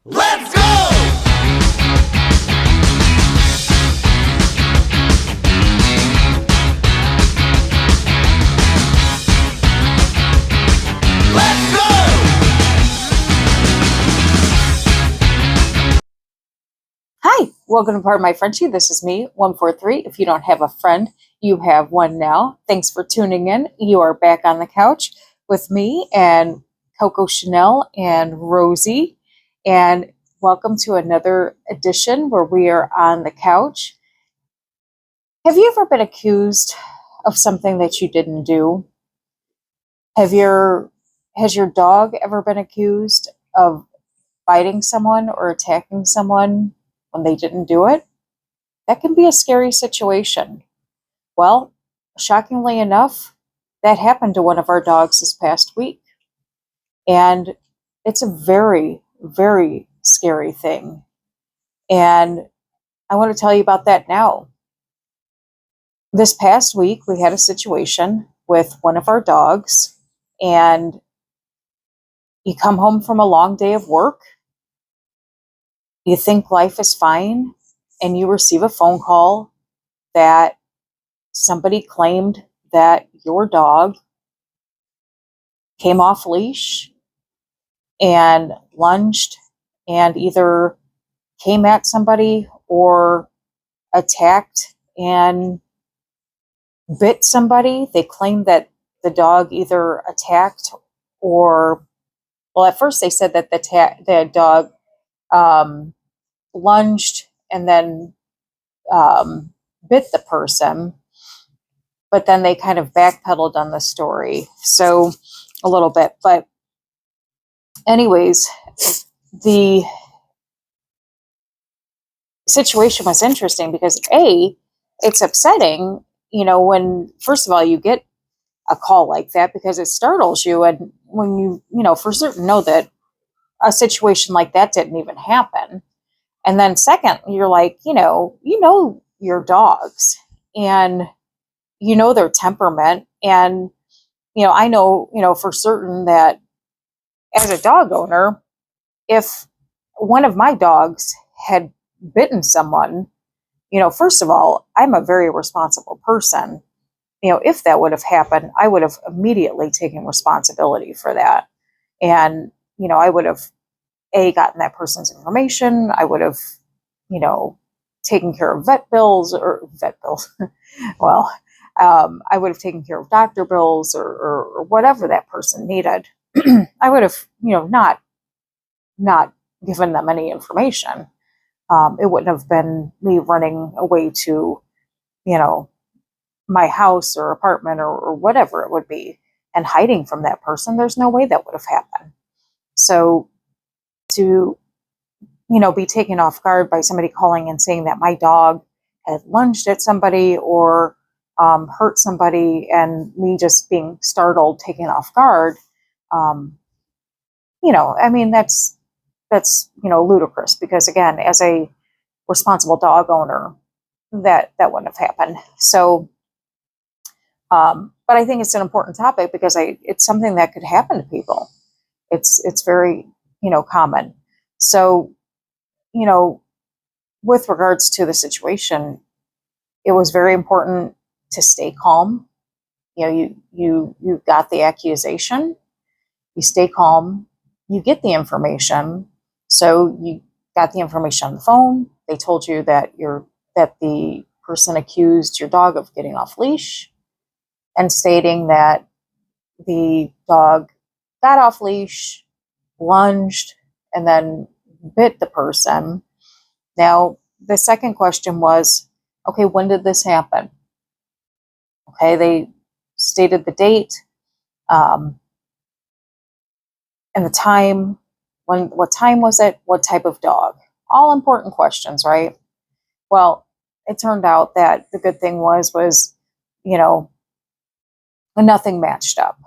Let's go! Let's go! Hi, welcome to Part of My Frenchie. This is me, 143. If you don't have a friend, you have one now. Thanks for tuning in. You are back on the couch with me and Coco Chanel and Rosie. And welcome to another edition where we are on the couch. Have you ever been accused of something that you didn't do? Has your dog ever been accused of biting someone or attacking someone when they didn't do it? That can be a scary situation. Well, shockingly enough, that happened to one of our dogs this past week. And it's a very, very scary thing. And I want to tell you about that now. This past week, we had a situation with one of our dogs, and you come home from a long day of work, you think life is fine, and you receive a phone call that somebody claimed that your dog came off leash and lunged and either came at somebody or attacked and bit somebody. They claimed that the dog either attacked or, well, at first they said that the dog lunged and then bit the person, but then they kind of backpedaled on the story. So a little bit, but anyways, the situation was interesting because it's upsetting, when first of all you get a call like that because it startles you, and when you for certain know that a situation like that didn't even happen. And then second, you're like, your dogs, and their temperament, and I know, for certain that as a dog owner, if one of my dogs had bitten someone, first of all, I'm a very responsible person. If that would have happened, I would have immediately taken responsibility for that. And, I would have gotten that person's information. I would have, taken care of vet bills. Well, I would have taken care of doctor bills or whatever that person needed. I would have, not given them any information. It wouldn't have been me running away to, my house or apartment or whatever it would be and hiding from that person. There's no way that would have happened. So to, be taken off guard by somebody calling and saying that my dog had lunged at somebody or hurt somebody, and me just being startled, taken off guard, that's ludicrous, because again, as a responsible dog owner, that wouldn't have happened. So but I think it's an important topic because it's something that could happen to people. It's very, common. So, with regards to the situation, it was very important to stay calm. You got the accusation, you stay calm, you get the information. So you got the information on the phone. They told you that the person accused your dog of getting off leash and stating that the dog got off leash, lunged, and then bit the person. Now, the second question was, okay, when did this happen? Okay, they stated the date, and the time. What time was it? What type of dog? All important questions, right? Well, it turned out that the good thing was, nothing matched up.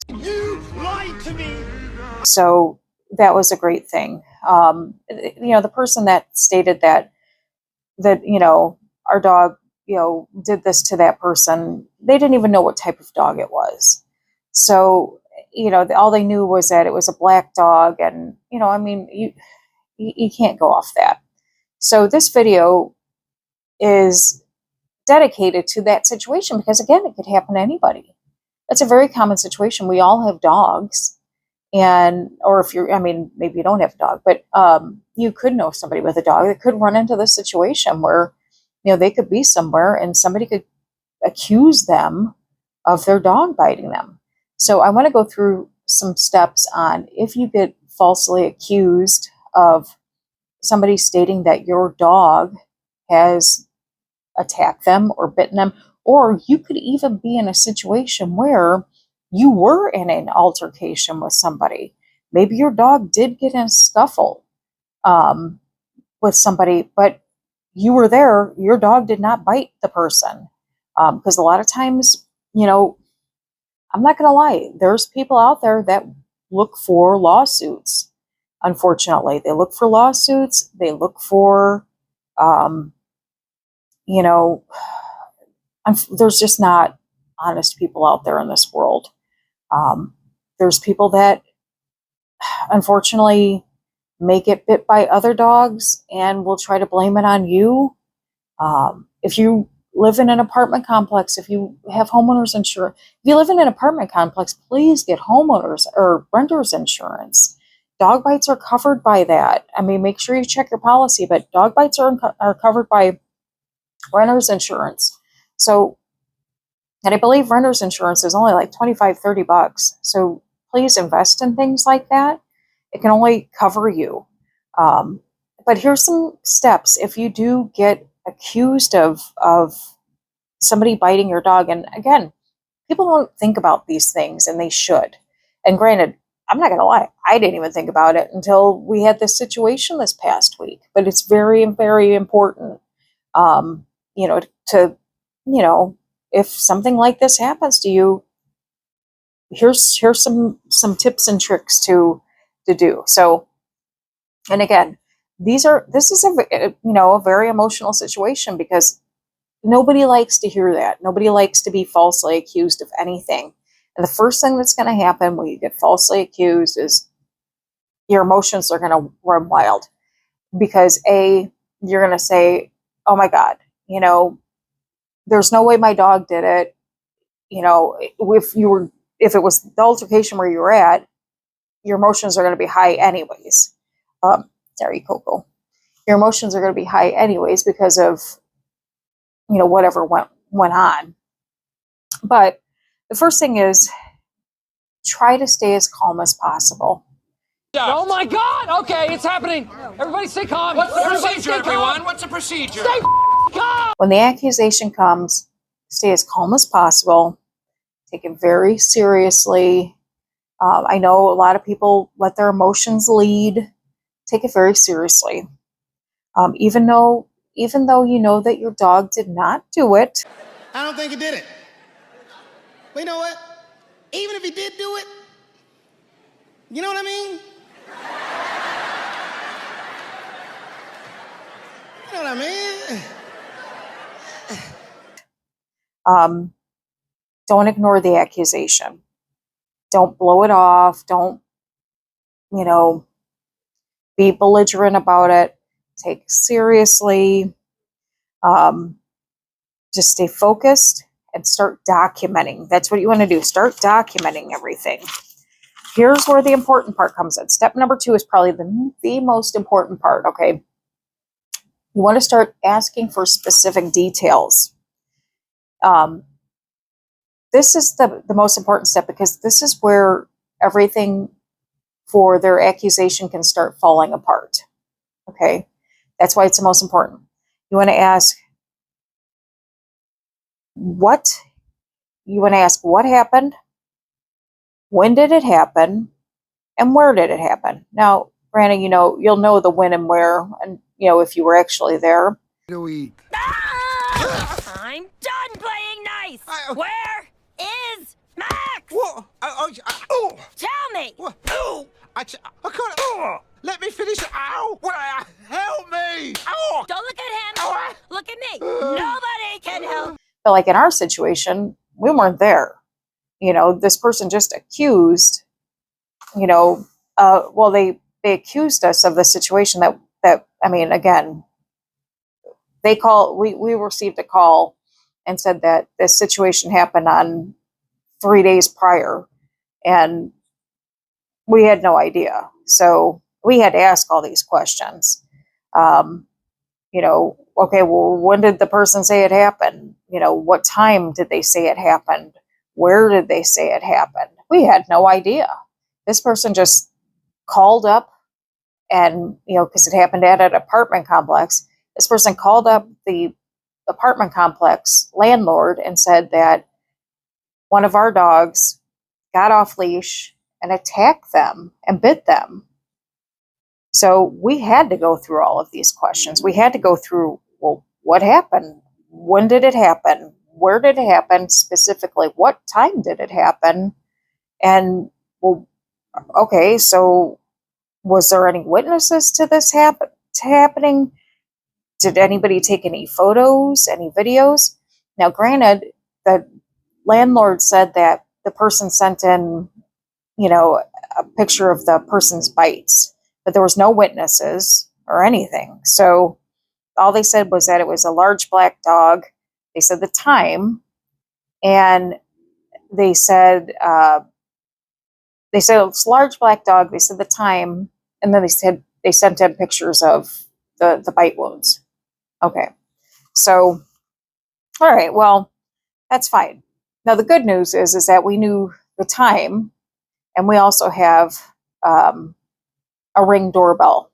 You lied to me! So that was a great thing. The person that stated that our dog, did this to that person, they didn't even know what type of dog it was. So, all they knew was that it was a black dog. And, You can't go off that. So this video is dedicated to that situation because, again, it could happen to anybody. It's a very common situation. We all have dogs. And, or if you're, I mean, maybe you don't have a dog, but you could know somebody with a dog that could run into this situation where, they could be somewhere and somebody could accuse them of their dog biting them. So I want to go through some steps on if you get falsely accused of somebody stating that your dog has attacked them or bitten them, or you could even be in a situation where you were in an altercation with somebody. Maybe your dog did get in a scuffle with somebody, but you were there. Your dog did not bite the person. Because a lot of times, I'm not going to lie, there's people out there that look for lawsuits. Unfortunately, they look for lawsuits. They look for, there's just not honest people out there in this world. There's people that unfortunately may get bit by other dogs and will try to blame it on you. If you live in an apartment complex, if you have homeowners insurance, if you live in an apartment complex, please get homeowners or renters insurance. Dog bites are covered by that. I mean, make sure you check your policy, but dog bites are covered by renters insurance. So, and I believe renters insurance is only like $25-$30. So please invest in things like that. It can only cover you. But here's some steps if you do get accused of somebody biting your dog. And again, people don't think about these things, and they should. And granted, I'm not going to lie, I didn't even think about it until we had this situation this past week. But it's very, very important, if something like this happens to you, here's some tips and tricks to do. So, and again, this is a very emotional situation because nobody likes to hear that. Nobody likes to be falsely accused of anything. And the first thing that's going to happen when you get falsely accused is your emotions are going to run wild because you're going to say, oh my God, there's no way my dog did it. If it was the altercation where you were at, your emotions are going to be high anyways. Sorry, Coco. Your emotions are going to be high anyways because of, whatever went on. But the first thing is try to stay as calm as possible. Oh my God! Okay, it's happening. Everybody stay calm. What's the procedure, everyone? What's the procedure? Stay calm! When the accusation comes, stay as calm as possible. Take it very seriously. I know a lot of people let their emotions lead. Take it very seriously. Even though you know that your dog did not do it. I don't think he did it. But you know what? Even if he did do it, you know what I mean? You know what I mean? Don't ignore the accusation. Don't blow it off. Don't, be belligerent about it. Take it seriously. Just stay focused and start documenting. That's what you want to do. Start documenting everything. Here's where the important part comes in. Step number 2 is probably the most important part, okay? You want to start asking for specific details. This is the most important step because this is where everything for their accusation can start falling apart, okay? That's why it's the most important. You want to ask what happened, when did it happen, and where did it happen. Now, granted, you'll know the when and where, and if you were actually there. I'm done playing nice. Where is Max? What? Tell me. What? I can't. Let me finish. Ow! Help me! Ow! Don't look at him. Look at me. Nobody can help. But like in our situation, we weren't there. This person just accused, they they accused us of the situation that I mean, again, we received a call and said that this situation happened on 3 days prior, and we had no idea. So we had to ask all these questions. Um, okay, well, when did the person say it happened? What time did they say it happened? Where did they say it happened? We had no idea. This person just called up and, because it happened at an apartment complex, this person called up the apartment complex landlord and said that one of our dogs got off leash and attacked them and bit them. So we had to go through all of these questions. We had to go through, well, what happened? When did it happen? Where did it happen? Specifically, what time did it happen? And, well, okay, so was there any witnesses to this happening? Did anybody take any photos, any videos? Now, granted, the landlord said that the person sent in, a picture of the person's bites, but there was no witnesses or anything. So all they said was that it was a large black dog. They said the time, and they said it was a large black dog. They said the time, and then they sent in pictures of the bite wounds. Okay, so all right, well, that's fine. Now the good news is that we knew the time, and we also have a Ring doorbell.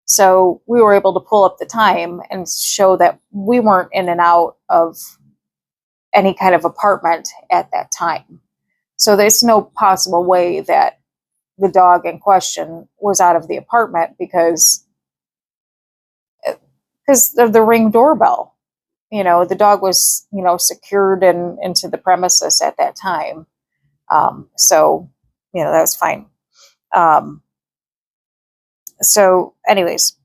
So we were able to pull up the time and show that we weren't in and out of any kind of apartment at that time. So there's no possible way that the dog in question was out of the apartment because of the Ring doorbell. The dog was, secured into the premises at that time. So, that was fine. So anyways,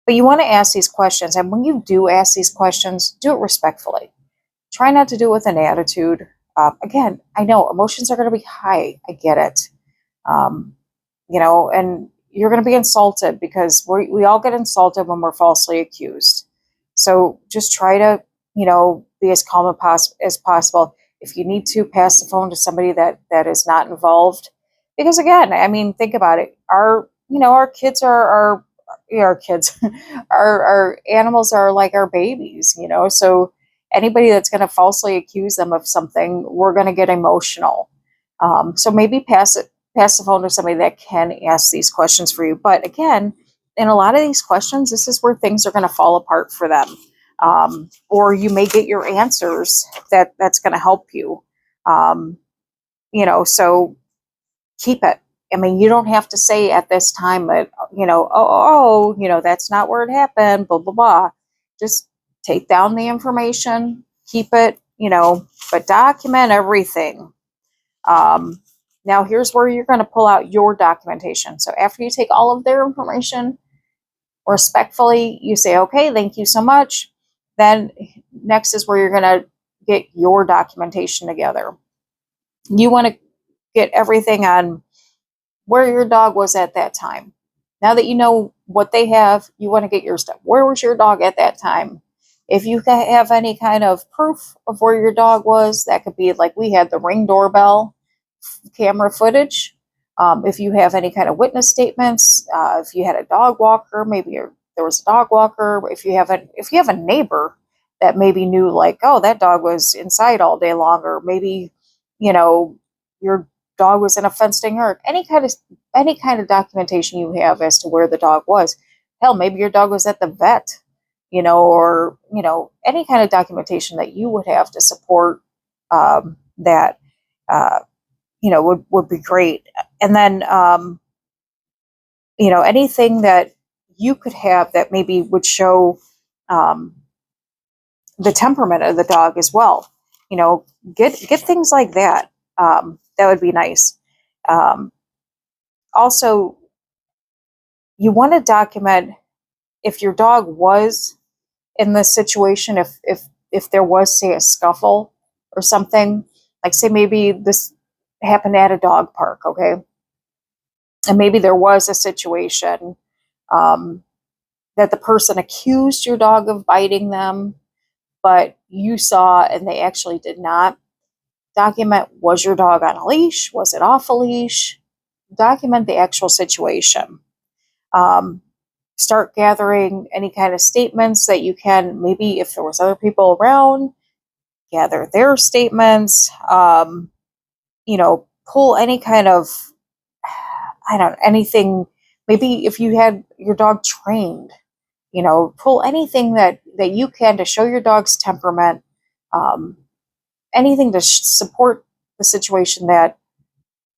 but you want to ask these questions. And when you do ask these questions, do it respectfully. Try not to do it with an attitude. Again, I know emotions are going to be high. I get it. And you're going to be insulted because we all get insulted when we're falsely accused. So just try to, be as calm as possible. If you need to, pass the phone to somebody that is not involved. Because again, I mean, think about it. Our kids are our kids. our animals are like our babies, So anybody that's going to falsely accuse them of something, we're going to get emotional. So maybe pass the phone to somebody that can ask these questions for you. But again, in a lot of these questions, this is where things are going to fall apart for them. Or you may get your answers that's going to help you. So keep it. I mean, you don't have to say at this time that, that's not where it happened, blah, blah, blah. Just take down the information, keep it, but document everything. Now, here's where you're going to pull out your documentation. So after you take all of their information, respectfully, you say, okay, thank you so much. Then next is where you're going to get your documentation together. You want to get everything on where your dog was at that time. Now that you know what they have, you want to get your stuff. Where was your dog at that time? If you have any kind of proof of where your dog was, that could be like we had the Ring doorbell camera footage. If you have any kind of witness statements, if you had a dog walker, maybe there was a dog walker. If you have a neighbor that maybe knew, like, oh, that dog was inside all day long, or maybe your dog was in a fenced-in yard. Any kind of documentation you have as to where the dog was. Hell, maybe your dog was at the vet, or any kind of documentation that you would have to support that. Would be great. And then, anything that you could have that maybe would show the temperament of the dog as well. Get things like that. That would be nice. Also, you want to document if your dog was in this situation, if there was, say, a scuffle or something, like say maybe this happened at a dog park, okay? and maybe there was a situation that the person accused your dog of biting them, but you saw and they actually did not. Document, was your dog on a leash? Was it off a leash? Document the actual situation. Start gathering any kind of statements that you can. Maybe if there was other people around, gather their statements. Pull any kind of, I don't know, anything. Maybe if you had your dog trained, pull anything that you can to show your dog's temperament. Anything to support the situation that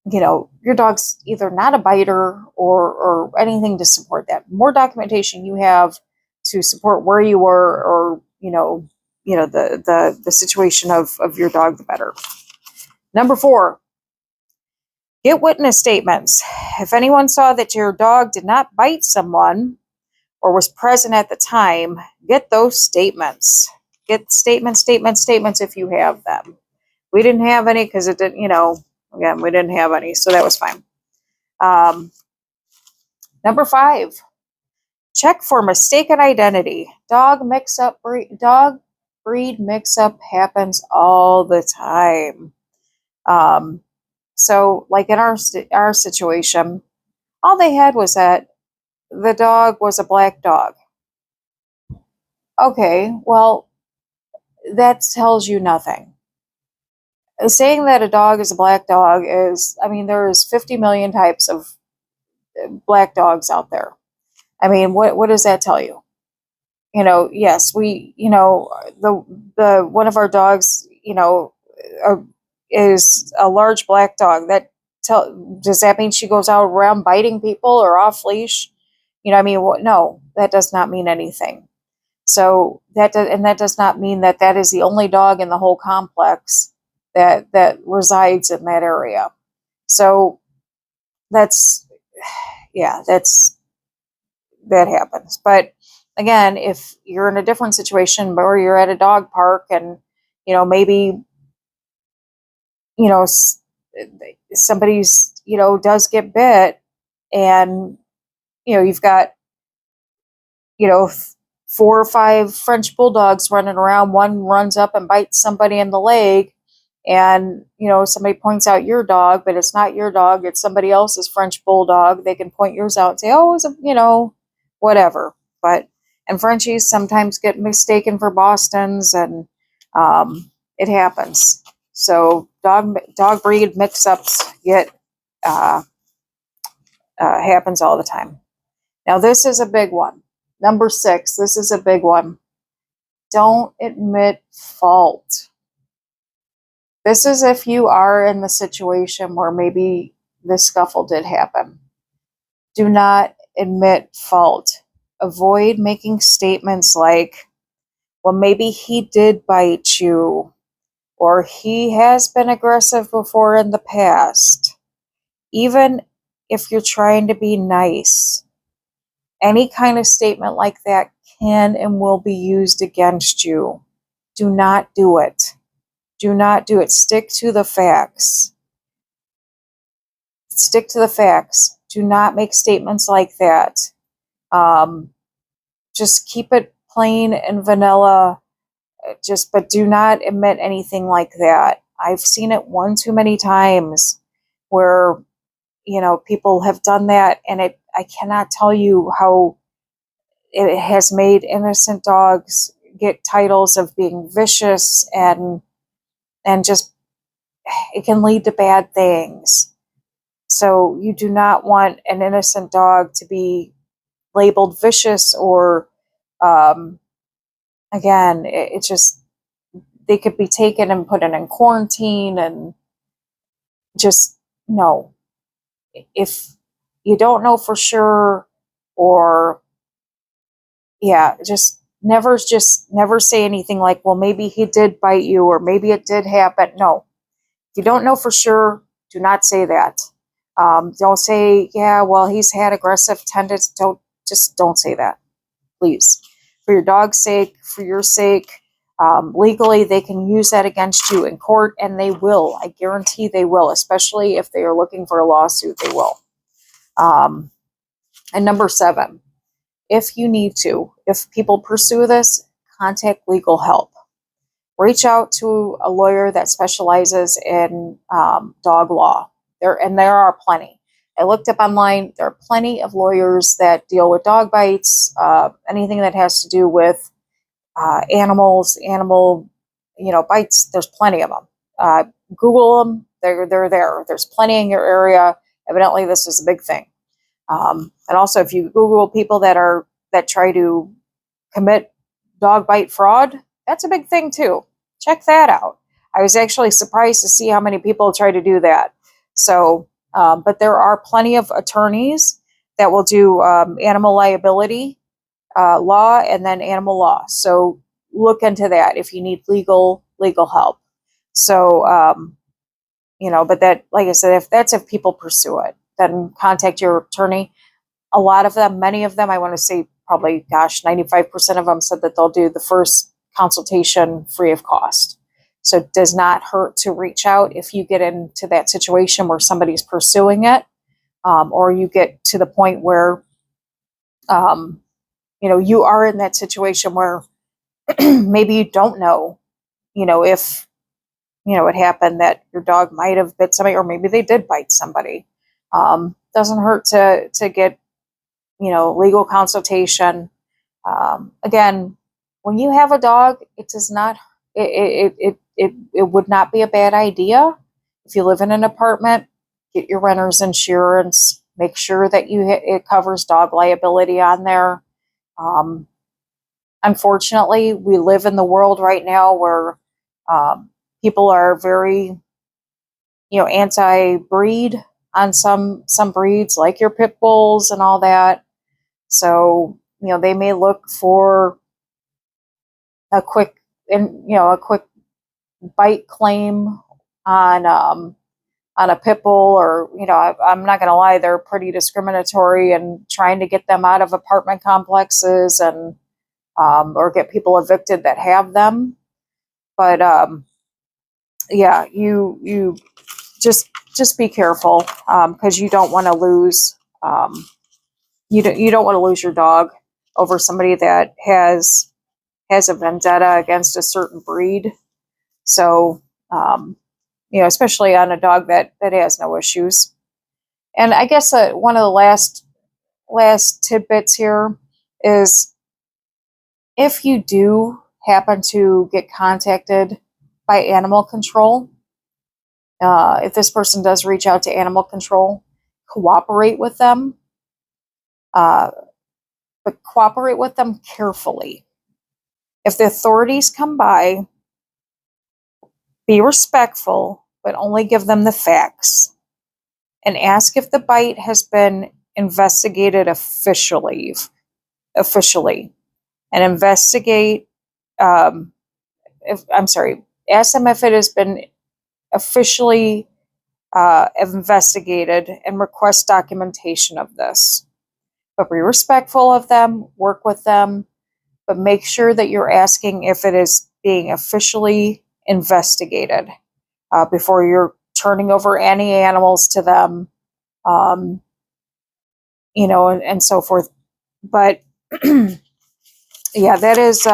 your dog's either not a biter or anything to support that. More documentation you have to support where you were, or the situation of your dog, the better. Number 4, get witness statements. If anyone saw that your dog did not bite someone or was present at the time, get those statements. Get statements if you have them. We didn't have any because it didn't, again, we didn't have any, so that was fine. Number 5, check for mistaken identity. Dog breed mix-up happens all the time. So like in our situation, all they had was that the dog was a black dog. Okay, well, that tells you nothing. Saying that a dog is a black dog is, there's 50 million types of black dogs out there. What does that tell you? Yes, we, the one of our dogs, is a large black dog. Does that mean she goes out around biting people or off leash? No, that does not mean anything. So that does not mean that is the only dog in the whole complex that resides in that area. So that happens. But again, if you're in a different situation or you're at a dog park and, maybe, somebody's, does get bit, and, you've got, 4 or 5 French bulldogs running around. One runs up and bites somebody in the leg, and somebody points out your dog, but it's not your dog, it's somebody else's French bulldog. They can point yours out and say, oh, it's whatever. And Frenchies sometimes get mistaken for Bostons, and it happens. So dog breed mix-ups happens all the time. Now this is a big one. Number 6, this is a big one. Don't admit fault. This is if you are in the situation where maybe the scuffle did happen. Do not admit fault. Avoid making statements like, well, maybe he did bite you, or he has been aggressive before in the past. Even if you're trying to be nice, any kind of statement like that can and will be used against you. Do not do it. Do not do it. Stick to the facts. Stick to the facts. Do not make statements like that. Just keep it plain and vanilla. But do not admit anything like that. I've seen it one too many times where, people have done that, and I cannot tell you how it has made innocent dogs get titles of being vicious, and just, it can lead to bad things. So you do not want an innocent dog to be labeled vicious, or, again, it's just, they could be taken and put in quarantine, and just, no. If you don't know for sure, or, just never say anything like, well, maybe he did bite you, or maybe it did happen. No. If you don't know for sure, do not say that. Don't say, yeah, well, he's had aggressive tendencies. Don't say that, please. For your dog's sake, for your sake, legally, they can use that against you in court, and they will. I guarantee they will, especially if they are looking for a lawsuit, they will. And number 7, if you need to, if people pursue this, contact legal help. Reach out to a lawyer that specializes in dog law. There are plenty. I looked up online. There are plenty of lawyers that deal with dog bites, anything that has to do with animal, bites. There's plenty of them. Google them. They're there. There's plenty in your area. Evidently, this is a big thing. And also, if you Google people that try to commit dog bite fraud, that's a big thing too. Check that out. I was actually surprised to see how many people try to do that. So, but there are plenty of attorneys that will do animal liability law and then animal law. So look into that if you need legal help. So, but that, like I said, if people pursue it, then contact your attorney. A lot of them, many of them, I want to say probably, 95% of them said that they'll do the first consultation free of cost. So it does not hurt to reach out if you get into that situation where somebody's pursuing it, or you get to the point where, you are in that situation where maybe you don't know, if, it happened that your dog might have bit somebody, or maybe they did bite somebody. Doesn't hurt to get, legal consultation. Again, when you have a dog, it does not, it would not be a bad idea. If you live in an apartment, get your renter's insurance, make sure that it covers dog liability on there. Unfortunately, we live in the world right now where people are very, anti-breed on some breeds, like your pit bulls and all that. So, they may look for a quick bite claim on a pit bull, or, I'm not going to lie, they're pretty discriminatory and trying to get them out of apartment complexes and, or get people evicted that have them. But, yeah, you just be careful, because you don't want to lose, you don't want to lose your dog over somebody that has a vendetta against a certain breed. So, especially on a dog that has no issues. And I guess one of the last tidbits here is, if you do happen to get contacted by animal control, if this person does reach out to animal control, cooperate with them, but cooperate with them carefully. If the authorities come by, be respectful, but only give them the facts, and ask if the bite has been investigated officially, and investigate. Ask them if it has been officially investigated, and request documentation of this. But be respectful of them, work with them, but make sure that you're asking if it is being officially investigated before you're turning over any animals to them, and so forth. But yeah, that is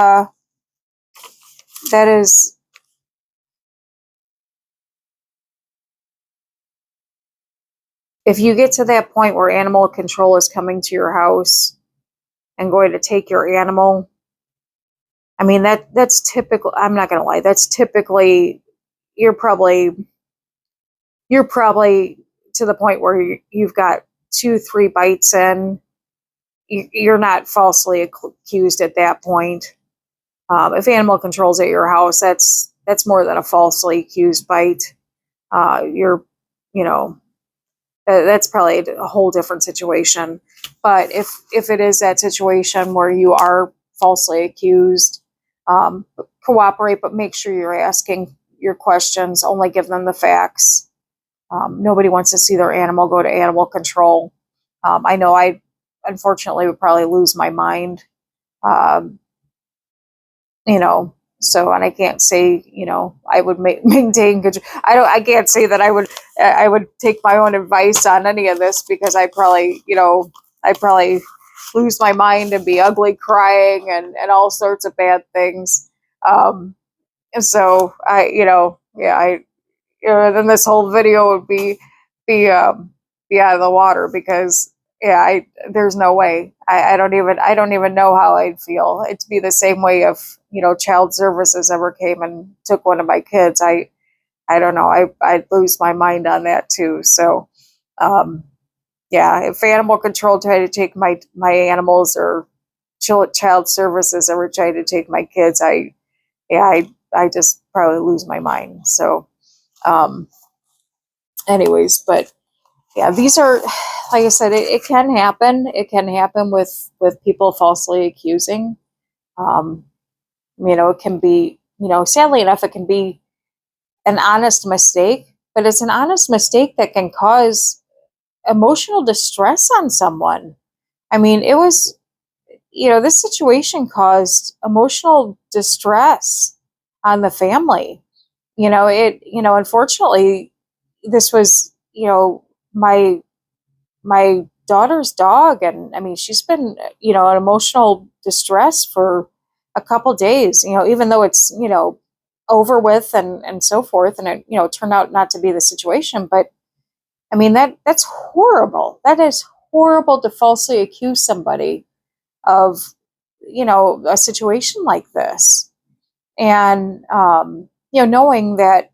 if you get to that point where animal control is coming to your house and going to take your animal, I mean, that's typical. I'm not going to lie. That's typically, you're probably to the point where you've got 2-3 bites in. You're not falsely accused at that point. If animal control's at your house, that's more than a falsely accused bite. That's probably a whole different situation. But if it is that situation where you are falsely accused, cooperate, but make sure you're asking your questions. Only give them the facts. Nobody wants to see their animal go to animal control. I know I, unfortunately, would probably lose my mind. So, and I can't say, I would maintain control. I can't say that I would take my own advice on any of this, because I probably lose my mind and be ugly crying and all sorts of bad things. And so then this whole video would be be out of the water, because there's no way. I don't even know how I'd feel. It'd be the same way if child services ever came and took one of my kids. I don't know. I'd lose my mind on that too. So if animal control tried to take my animals, or child services ever tried to take my kids, I just probably lose my mind. So anyways, but yeah, these are, like I said, it can happen. It can happen with people falsely accusing. It can be, sadly enough, it can be an honest mistake, but it's an honest mistake that can cause emotional distress on someone. I mean, it was, this situation caused emotional distress on the family. Unfortunately, this was, my daughter's dog, and I mean, she's been, in emotional distress for a couple days, even though it's, over with and so forth, and it, turned out not to be the situation. But I mean, that's horrible. That is horrible to falsely accuse somebody of, a situation like this. And knowing that,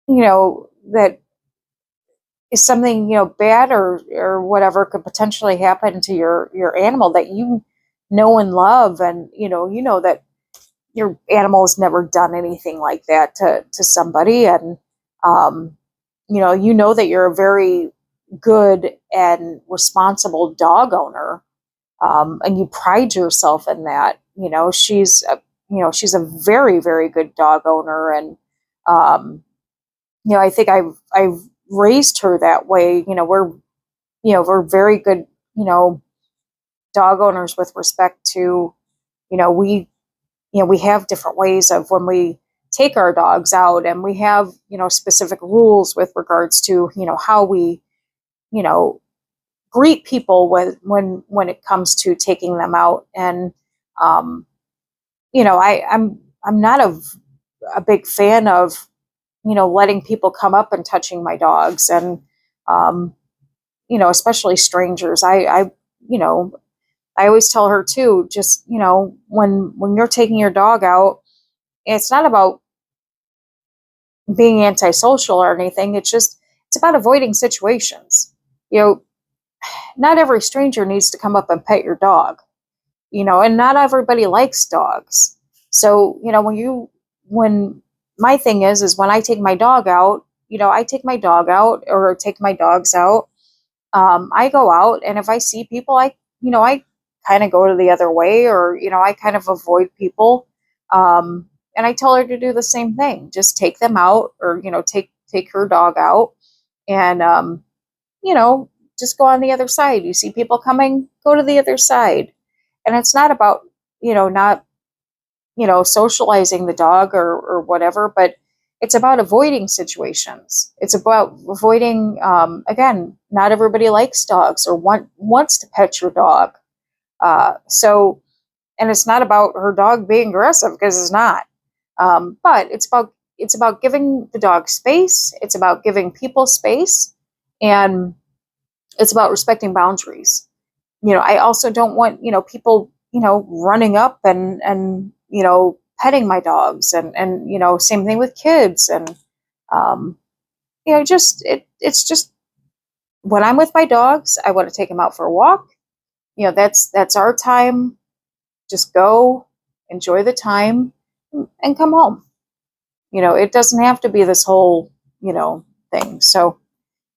that is something, bad or whatever could potentially happen to your animal that you know and love, and that your animal has never done anything like that to somebody, and that you're a very good and responsible dog owner, and you pride yourself in that. She's a very, very good dog owner, and I think I've raised her that way. We're very good, dog owners with respect to, we have different ways of when we take our dogs out, and we have, specific rules with regards to, how we, greet people when it comes to taking them out. And, I'm not a big fan of, letting people come up and touching my dogs, and, especially strangers. I always tell her too, just, when you're taking your dog out, it's not about being antisocial or anything. It's about avoiding situations. Not every stranger needs to come up and pet your dog, and not everybody likes dogs. So, when my thing is when I take my dog out, I take my dog out or take my dogs out. I go out, and if I see people, I kind of go to the other way, or, I kind of avoid people. And I tell her to do the same thing. Just take them out, or, take her dog out, and, just go on the other side. You see people coming, go to the other side. And it's not about, not, socializing the dog or whatever, but it's about avoiding situations. It's about avoiding, again, not everybody likes dogs or wants to pet your dog. And it's not about her dog being aggressive, because it's not. But it's about giving the dog space. It's about giving people space, and it's about respecting boundaries. I also don't want, people, running up and, petting my dogs, and, same thing with kids. And, it's just, when I'm with my dogs, I want to take them out for a walk. That's our time. Just go, enjoy the time, and come home. It doesn't have to be this whole, thing. So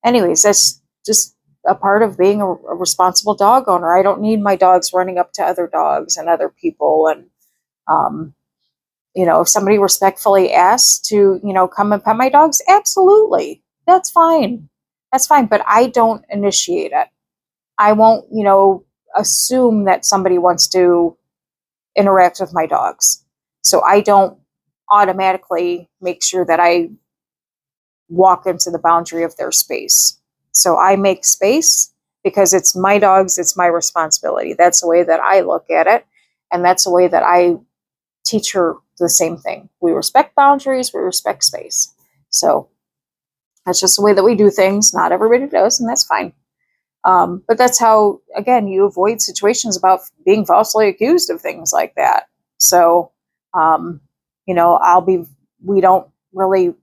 anyways, that's just a part of being a responsible dog owner. I don't need my dogs running up to other dogs and other people. And, if somebody respectfully asks to, come and pet my dogs, absolutely. That's fine. That's fine. But I don't initiate it. I won't, assume that somebody wants to interact with my dogs. So I don't automatically make sure that I walk into the boundary of their space. So I make space because it's my dogs, it's my responsibility. That's the way that I look at it. And that's the way that I teach her the same thing. We respect boundaries, we respect space. So that's just the way that we do things. Not everybody does, and that's fine. But that's how, again, you avoid situations about being falsely accused of things like that. So, we don't really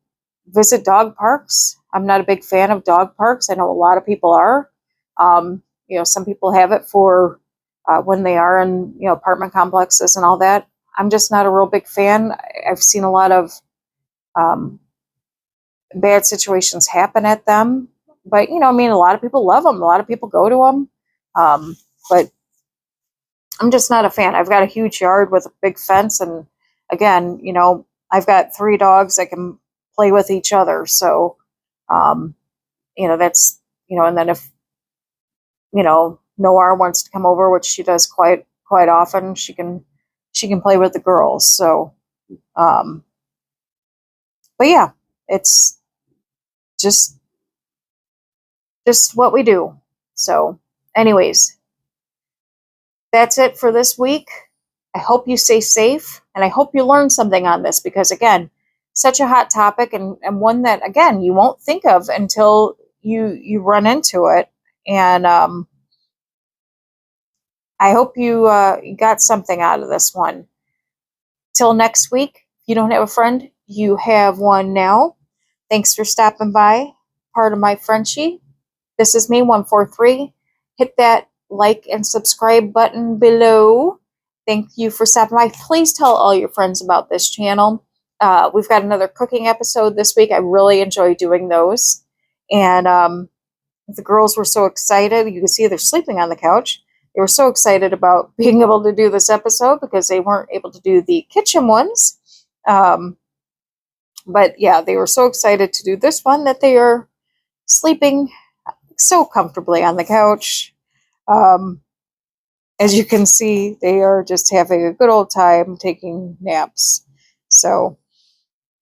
visit dog parks. I'm not a big fan of dog parks. I know a lot of people are. Some people have it for when they are in, apartment complexes and all that. I'm just not a real big fan. I've seen a lot of bad situations happen at them. But, a lot of people love them. A lot of people go to them. But I'm just not a fan. I've got a huge yard with a big fence. And again, I've got 3 dogs that can play with each other. So, that's, and then if, Noir wants to come over, which she does quite often, she can play with the girls. So, but yeah, it's just what we do. So anyways, that's it for this week. I hope you stay safe, and I hope you learn something on this, because again, such a hot topic, and one that, again, you won't think of until you run into it. And I hope you got something out of this one. Till next week, if you don't have a friend, you have one now. Thanks for stopping by, part of my Frenchie. This is me, 143. Hit that like and subscribe button below. Thank you for stopping by. Please tell all your friends about this channel. We've got another cooking episode this week. I really enjoy doing those. And the girls were so excited. You can see they're sleeping on the couch. They were so excited about being able to do this episode because they weren't able to do the kitchen ones. But yeah, they were so excited to do this one that they are sleeping so comfortably on the couch. As you can see, they are just having a good old time taking naps. So,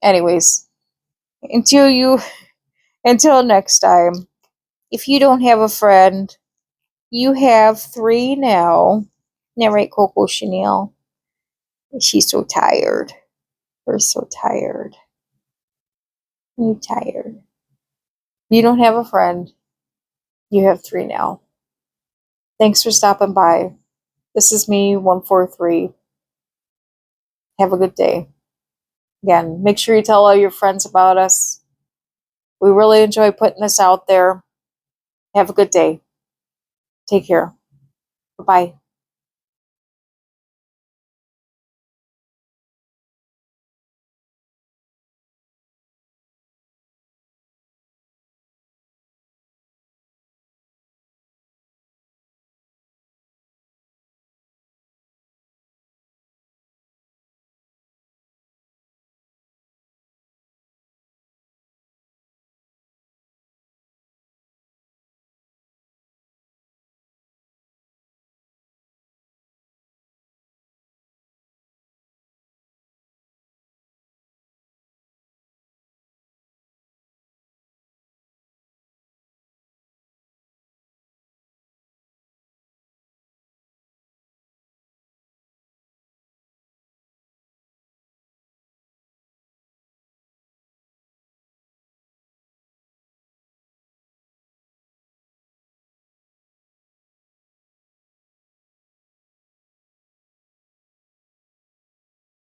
anyways, until next time, if you don't have a friend, you have 3 now. Now, right, Coco Chanel? She's so tired. We're so tired. You tired. You don't have a friend. You have 3 now. Thanks for stopping by. This is me, 143. Have a good day. Again, make sure you tell all your friends about us. We really enjoy putting this out there. Have a good day. Take care. Bye-bye.